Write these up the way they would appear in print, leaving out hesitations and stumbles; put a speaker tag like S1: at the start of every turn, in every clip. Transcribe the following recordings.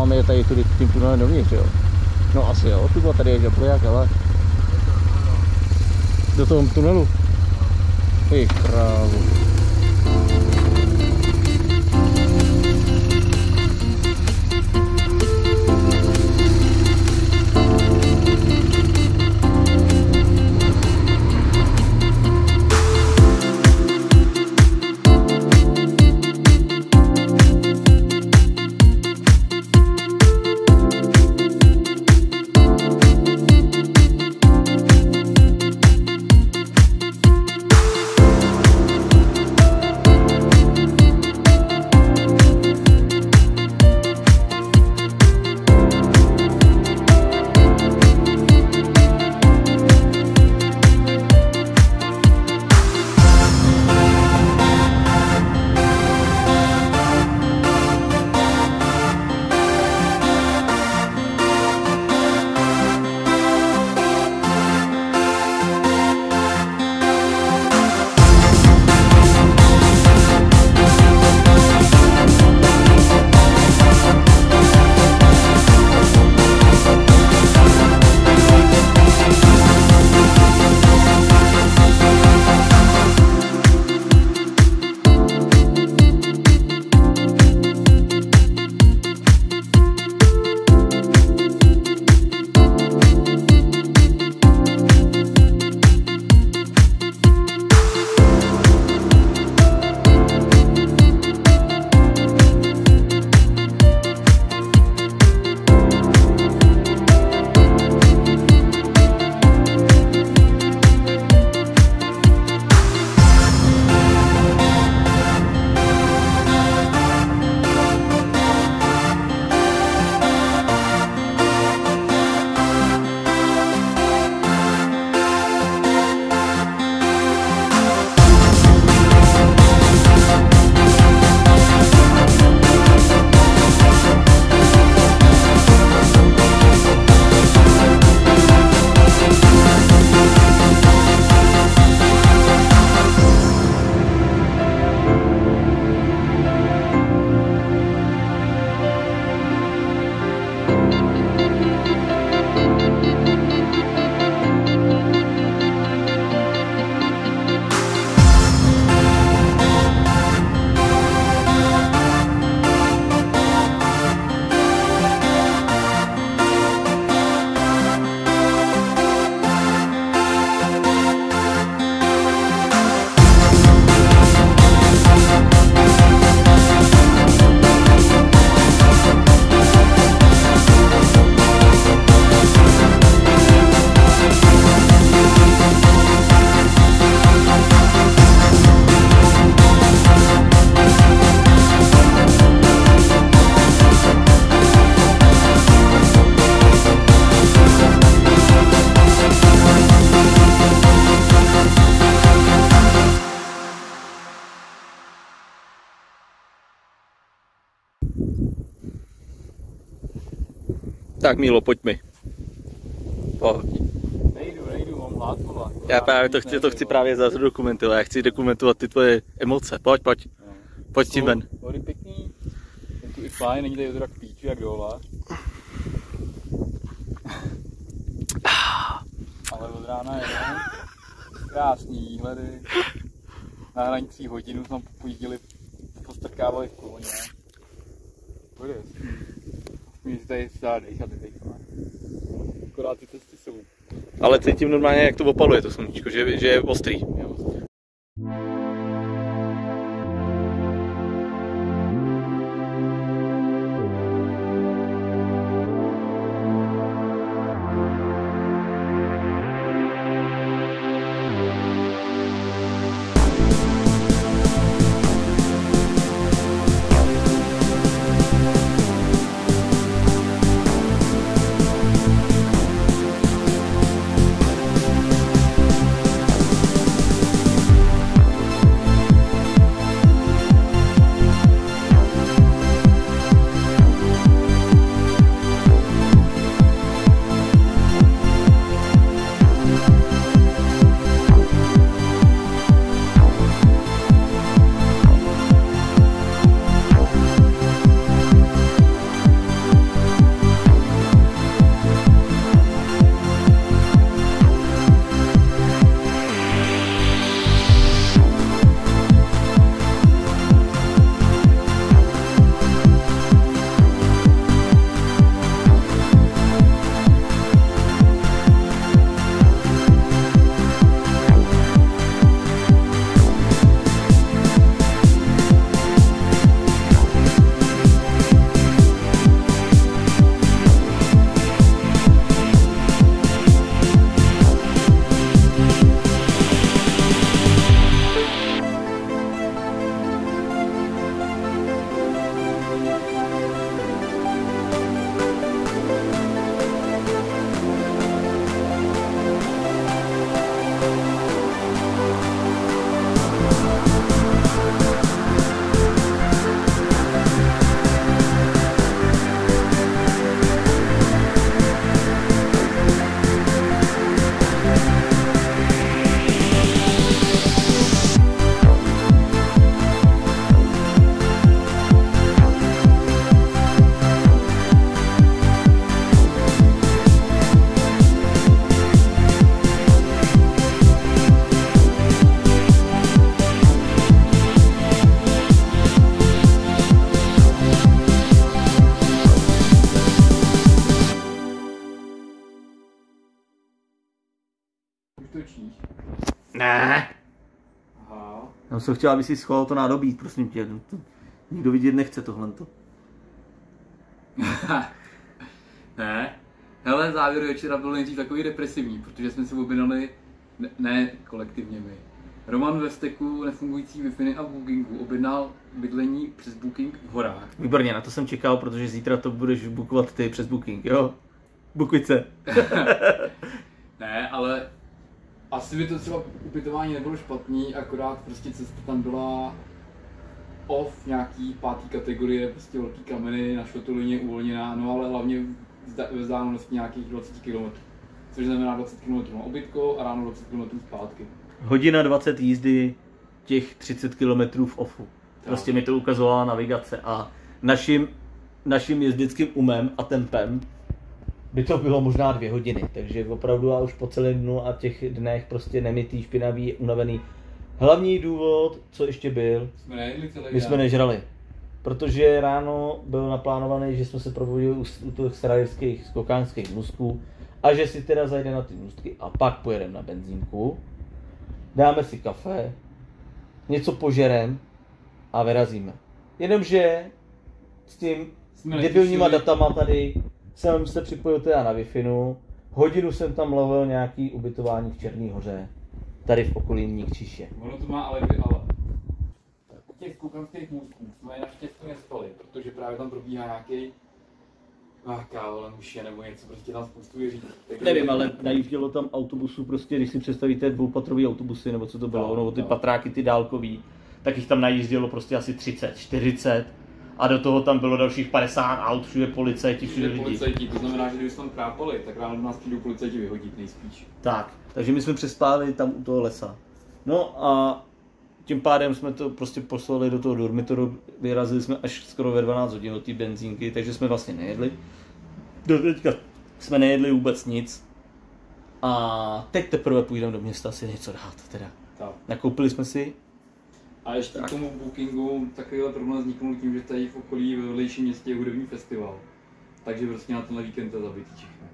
S1: máme je tady tudy tím tunelem dovnitř, jo? No asi jo, tu tady je žabroják, ale do toho tunelu. Ty krávu.
S2: Tak Mílo, pojď mi. Pojď.
S3: Nejdu, mám hládku.
S2: Já právě to chci právě zadokumentovat, já chci dokumentovat ty tvoje emoce. Pojď. Pojď s tím ven.
S3: Vody pěkný, je tu i fajn, není tady odrak píču jak dola. Ale od rána je krásný výhledy. Na hraní 3 hodin jsme pojížděli, postrkávali v koloně. Pojde. Mě si tady dá dejchat teďka. Akorát ty cesty jsou.
S2: Ale cítím normálně, jak to opaluje to sluníčko, že je ostrý.
S3: Už točíš?
S2: Ne.
S3: Aha.
S2: Já jsem chtěl, aby si schoval to nádobí, prosím tě. To nikdo vidět nechce tohleto.
S3: Ne. Hele, závěr večera byl nejdřív takový depresivní, protože jsme si objednali, ne kolektivně my. Roman ve steku nefungující Wi-Fi a Bookingu objednal bydlení přes Booking v horách.
S2: Výborně, na to jsem čekal, protože zítra to budeš bookovat ty přes Booking, jo? Bookujte.
S3: Ne, ale asi by to třeba ubytování nebylo špatný, akorát prostě cesta tam byla off nějaký 5. kategorie, prostě velký kameny, na šrotolině uvolněná, no ale hlavně vzdálenosti nějakých 20 km. Což znamená 20 km na obytko a ráno 20 km zpátky.
S2: Hodina 20 jízdy, těch 30 km v offu. Prostě mi to ukazovala navigace a naším jezdeckým umem a tempem by to bylo možná 2 hodiny, takže opravdu já už po celém dnu a těch dnech prostě nemytý, špinavý, unavený. Hlavní důvod, co ještě byl, my jsme nežrali, protože ráno byl naplánovaný, že jsme se probudili u těch sarajevských skokánských můstků a že si teda zajde na ty můstky a pak pojedeme na benzínku, dáme si kafe, něco požerem a vyrazíme. Jenomže s tím debilníma datama tady jsem se připojil teda na Wi-Fi, hodinu jsem tam lovil nějaký ubytování v Černý Hoře, tady v okolí Mníkříše.
S3: Ono to má ale 2 ale. U těch skoukanských můstků jsme naštěstí nespali, protože právě tam probíhá nějaký kávolen už je nebo něco, prostě tam spoustu věří.
S2: Nevím, ale najíždělo tam autobusů, prostě když si představíte dvoupatrový autobusy, nebo co to bylo, nebo ty patráky, ty dálkový, tak jich tam najíždělo prostě asi 30, 40 a do toho tam bylo dalších 50 aut, všude policajti, všude lidi.
S3: Policajti, to znamená, že když jsme tam krápali, tak ráno nás přijdou policajti vyhodit nejspíš.
S2: Tak, takže my jsme přespávali tam u toho lesa. No a tím pádem jsme to prostě poslali do toho dormitoru, vyrazili jsme až skoro ve 12 hodin do té benzínky, takže jsme vlastně nejedli. Do teďka jsme nejedli vůbec nic. A teď teprve půjdeme do města si něco dát teda.
S3: Tak.
S2: Nakoupili jsme si.
S3: A ještě k tomu Bookingu takovýhle problém vzniknul tím, že tady v okolí ve vedlejším městě je hudební festival. Takže prostě na tenhle víkend to zabitý všechno.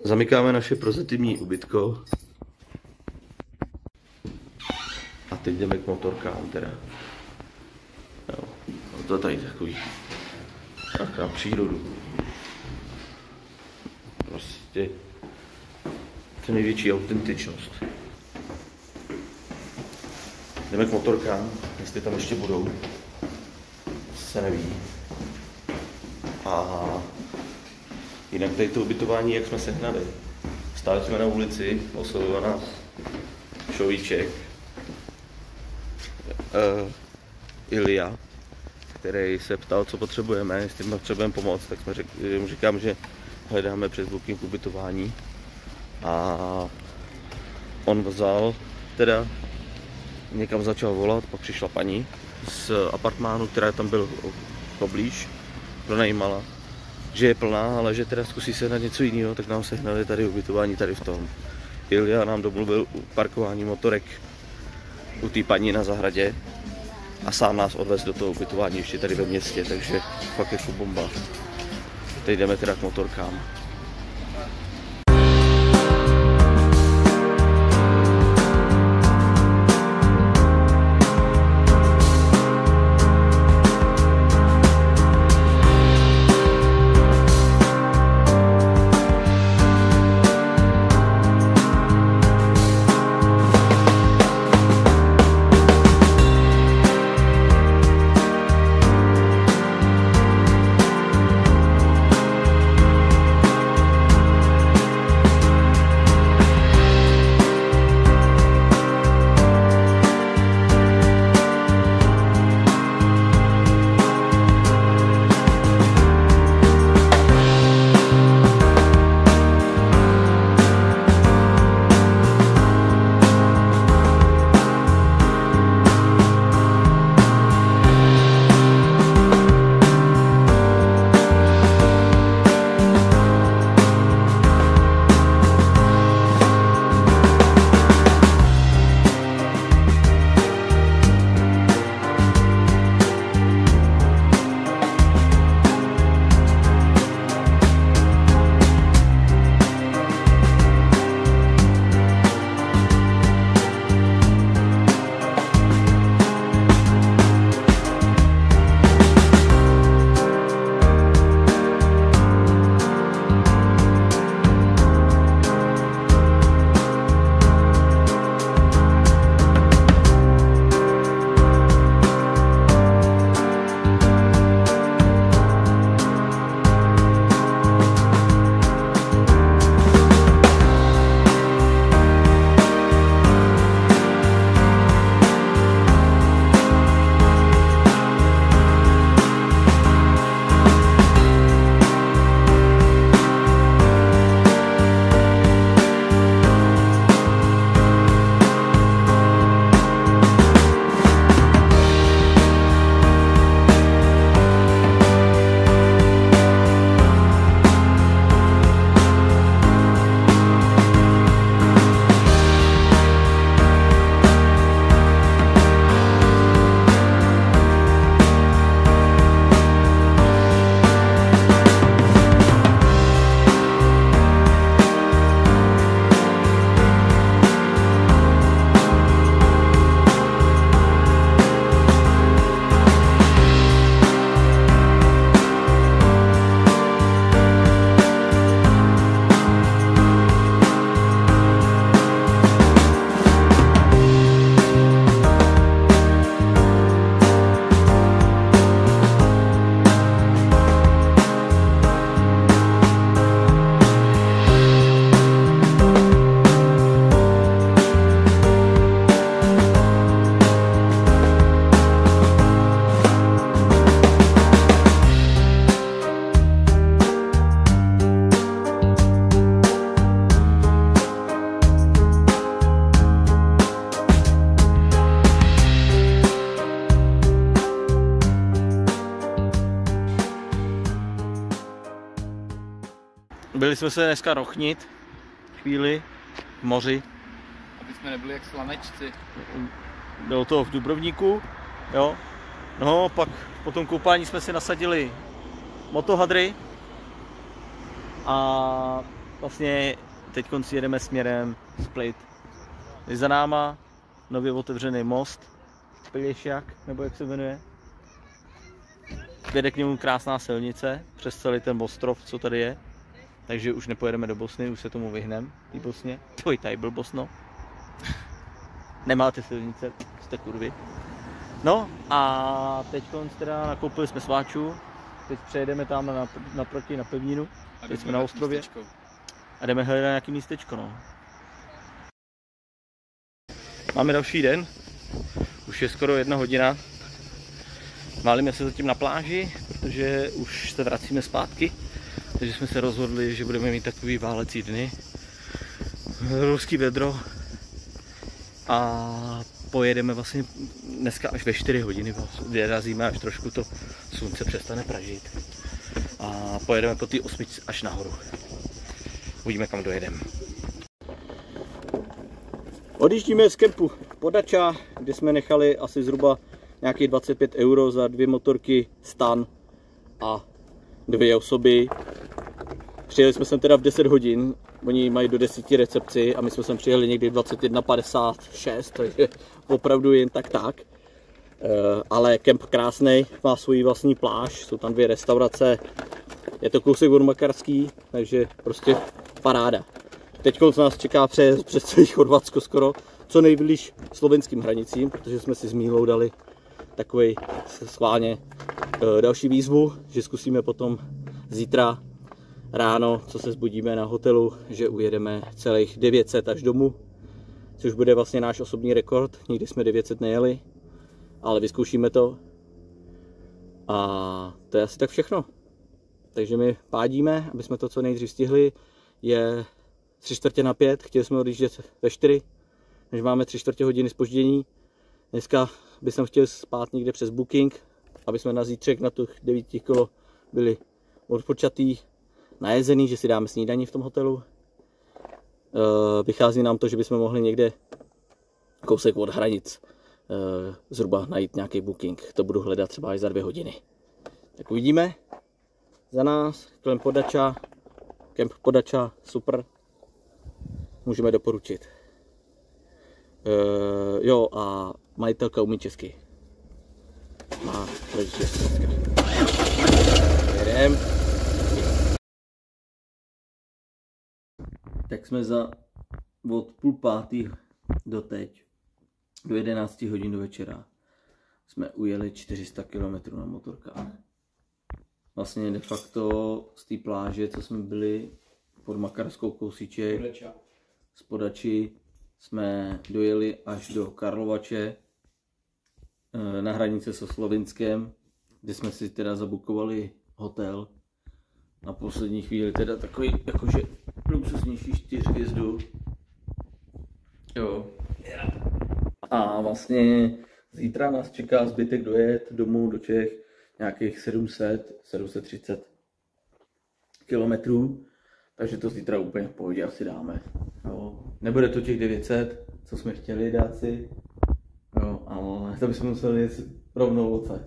S2: Zamykáme naše prozatímní ubytko. A teď jdeme k motorkám teda. Jo, no to je tady takový. Taková přírodu. Prostě to největší autentičnost. Jdeme k motorkám, jestli tam ještě budou. Se neví. A jinak tady to ubytování, jak jsme sehnali. Stáli jsme na ulici, oslovil nás Šovíček, Ilja, který se ptal, co potřebujeme, jestli potřebujeme pomoct, tak mu říkám, že hledáme přes Booking ubytování. A on vzal, teda někam začal volat, pak přišla paní z apartmánu, která tam byl poblíž, pronajímala, že je plná, ale že teda zkusí sehnat něco jiného, tak nám sehnali tady ubytování tady v tom. Ilja nám domluvil parkování motorek u té paní na zahradě a sám nás odvez do toho ubytování ještě tady ve městě, takže fakt jako bomba. Teď jdeme teda k motorkám. Byli jsme se dneska rochnit chvíli v moři.
S3: Aby jsme nebyli jak slanečci.
S2: Bylo to v Dubrovníku, jo. No, pak po tom koupání jsme si nasadili motohadry a vlastně teď jedeme směrem Split. Je za náma nově otevřený most, Pelješák, nebo jak se jmenuje. Vede k němu krásná silnice přes celý ten ostrov, co tady je. Takže už nepojedeme do Bosny, už se tomu vyhneme, v Bosně. Tvoj tady byl Bosno. Nemáte silnice, jste kurvy. No a teď teda nakoupili jsme sváčů. Teď přejedeme tam naproti na pevninu. Teď jsme na ostrově. A jdeme hledat nějaký místečko, no. Máme další den. Už je skoro 1 hodina. Válíme se zatím na pláži, protože už se vracíme zpátky. Takže jsme se rozhodli, že budeme mít takový válecí dny. Ruský vedro. A pojedeme vlastně dneska až ve 4 hodiny. Vyrazíme, až trošku to slunce přestane pražit. A pojedeme po té 8 až nahoru. Uvidíme, kam dojedeme. Odjíždíme z kempu Podača, kde jsme nechali asi zhruba nějakých 25 € za 2 motorky, stan a 2 osoby. Přijeli jsme sem teda v 10 hodin, oni mají do 10 recepci a my jsme sem přijeli někdy v 21:56, takže opravdu jen tak. Ale kemp krásný, má svůj vlastní pláž, jsou tam 2 restaurace, je to kousek od Makarský, takže prostě paráda. Teď nás čeká přes celý Chorvatsko skoro, co nejblíž slovenským hranicím, protože jsme si s Mílou dali takový schválně další výzvu, že zkusíme potom zítra ráno, co se zbudíme na hotelu, že ujedeme celých 900 až domů, což bude vlastně náš osobní rekord, nikdy jsme 900 nejeli, ale vyzkoušíme to a to je asi tak všechno. Takže my pádíme, aby jsme to co nejdřív stihli, je 3:45, chtěli jsme odjíždět ve 4, než máme 3/4 hodiny zpoždění. Dneska bych chtěl spát někde přes Booking, aby jsme na zítřek na těch 9 kilo byli odpočatý, najezený, že si dáme snídaní v tom hotelu. Vychází nám to, že bychom mohli někde kousek od hranic zhruba najít nějaký Booking. To budu hledat třeba až za 2 hodiny. Tak uvidíme. Za nás kemp Podača, super. Můžeme doporučit. Jo, a majitelka umí česky. Má rodiče z Česka. Jedem. Tak jsme od 4:30 do teď, do 11 hodin do večera, jsme ujeli 400 km na motorkách. Vlastně de facto z té pláže, co jsme byli pod Makarskou kousíček, z Podači, jsme dojeli až do Karlovače na hranice se Slovinskem, kde jsme si teda zabukovali hotel. Na poslední chvíli teda takový jakože luxusnější 4 hvězdu. Jo. A vlastně zítra nás čeká zbytek dojet domů do Čech nějakých 730 kilometrů. Takže to zítra úplně v pohodě asi dáme. Jo. Nebude to těch 900, co jsme chtěli dát si. Jo, ale to bychom museli jít rovnou odsaď.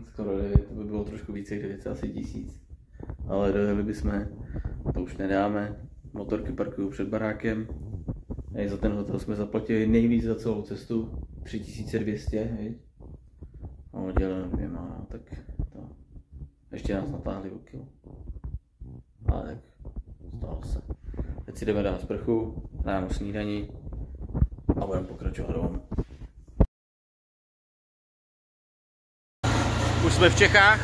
S2: Skoro 9, to by bylo trošku více, 900, asi 1000. Ale dojeli bychom, to už nedáme. Motorky parkují před barákem. A za ten hotel jsme zaplatili nejvíc za celou cestu, 3200, viď? A odděleno 2, no, tak to. Ještě nás natáhli o kilo. Ale tak stalo se. Teď si jdeme dát sprchu, ráno snídaní a budeme pokračovat domů. Už jsme v Čechách.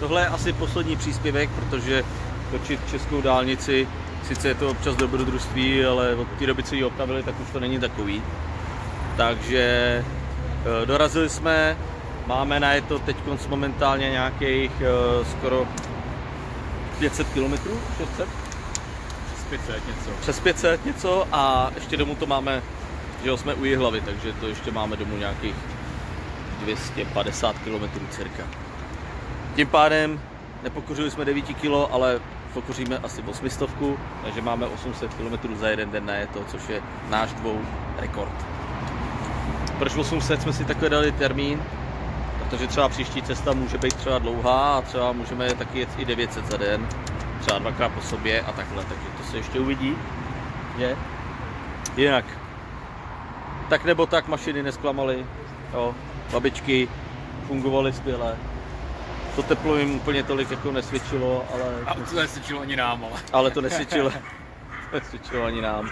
S2: Tohle je asi poslední příspěvek, protože točit českou dálnici, sice je to občas dobrodružství, ale od té doby, co ji opravili, tak už to není takový. Takže dorazili jsme, máme na to teď momentálně nějakých skoro 500 km, 600? Přes 500 něco a ještě domů to máme, že jsme u Jihlavy, takže to ještě máme domů nějakých 250 km cirka. Tím pádem nepokořili jsme 9 kg, ale pokoříme asi 800, takže máme 800 km za jeden den na to, což je náš 2 rekord. Proč 800 jsme si takhle dali termín? Protože třeba příští cesta může být třeba dlouhá a třeba můžeme taky jet i 900 za den, třeba 2krát po sobě a takhle, takže to se ještě uvidí, že? Jinak, tak nebo tak mašiny nesklamaly, jo, babičky fungovaly skvěle. To teplo jim úplně tolik jako nesvědčilo, ale...
S3: A to nesvědčilo ani nám, ale...
S2: Ale to nesvědčilo ani nám.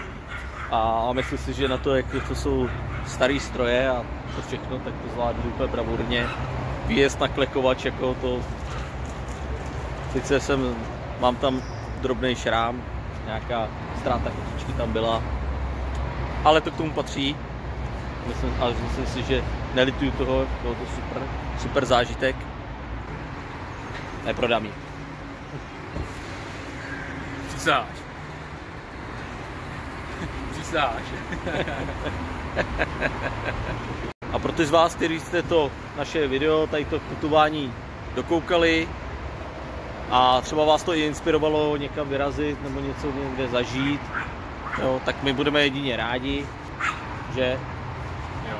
S2: A myslím si, že na to, jak to jsou starý stroje a to všechno, tak to zvládli úplně bravurně. Výjezd na klekovač, jako to... Sice mám tam drobný šrám, nějaká ztráta kotičky tam byla, ale to k tomu patří. Myslím si, že nelituju toho, bylo to super zážitek. Neprodám ji.
S3: Přísáš. Přísáš.
S2: A pro ty z vás, kteří jste to naše video, tady to putování dokoukali a třeba vás to i inspirovalo někam vyrazit nebo něco někde zažít, jo, tak my budeme jedině rádi, že?
S3: Jo.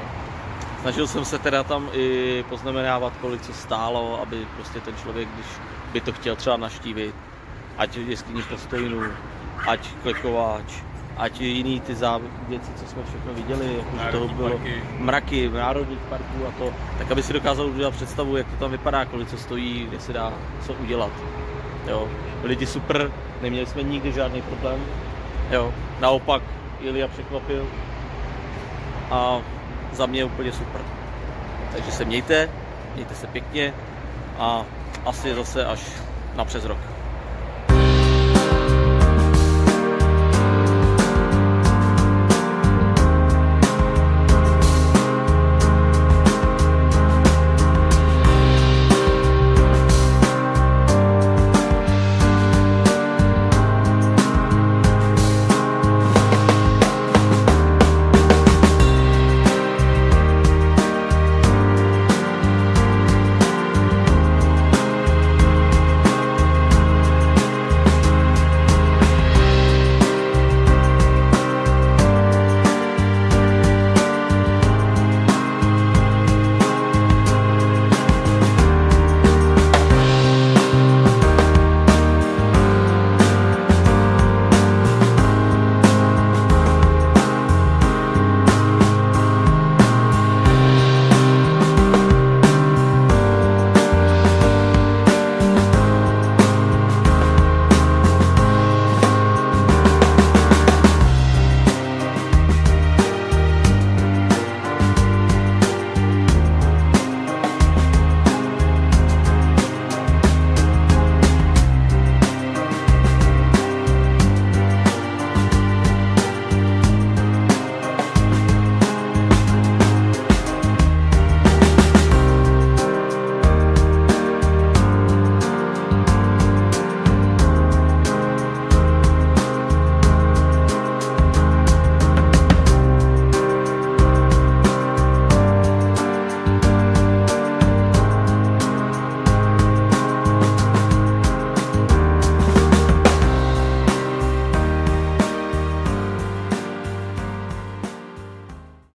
S2: Snažil jsem se teda tam i poznamenávat, kolik co stálo, aby prostě ten člověk, když by to chtěl třeba navštívit, ať jeskyni Postojnu, ať klekovač, ať jiný ty věci, co jsme všechno viděli, jako toho bylo mraky národních parků a to, tak aby si dokázal udělat představu, jak to tam vypadá, kolik co stojí, kde se dá co udělat. Jo. Lidi super, neměli jsme nikdy žádný problém. Jo. Naopak Ilja překvapil a za mě úplně super. Takže se mějte se pěkně a asi zase až na přes rok.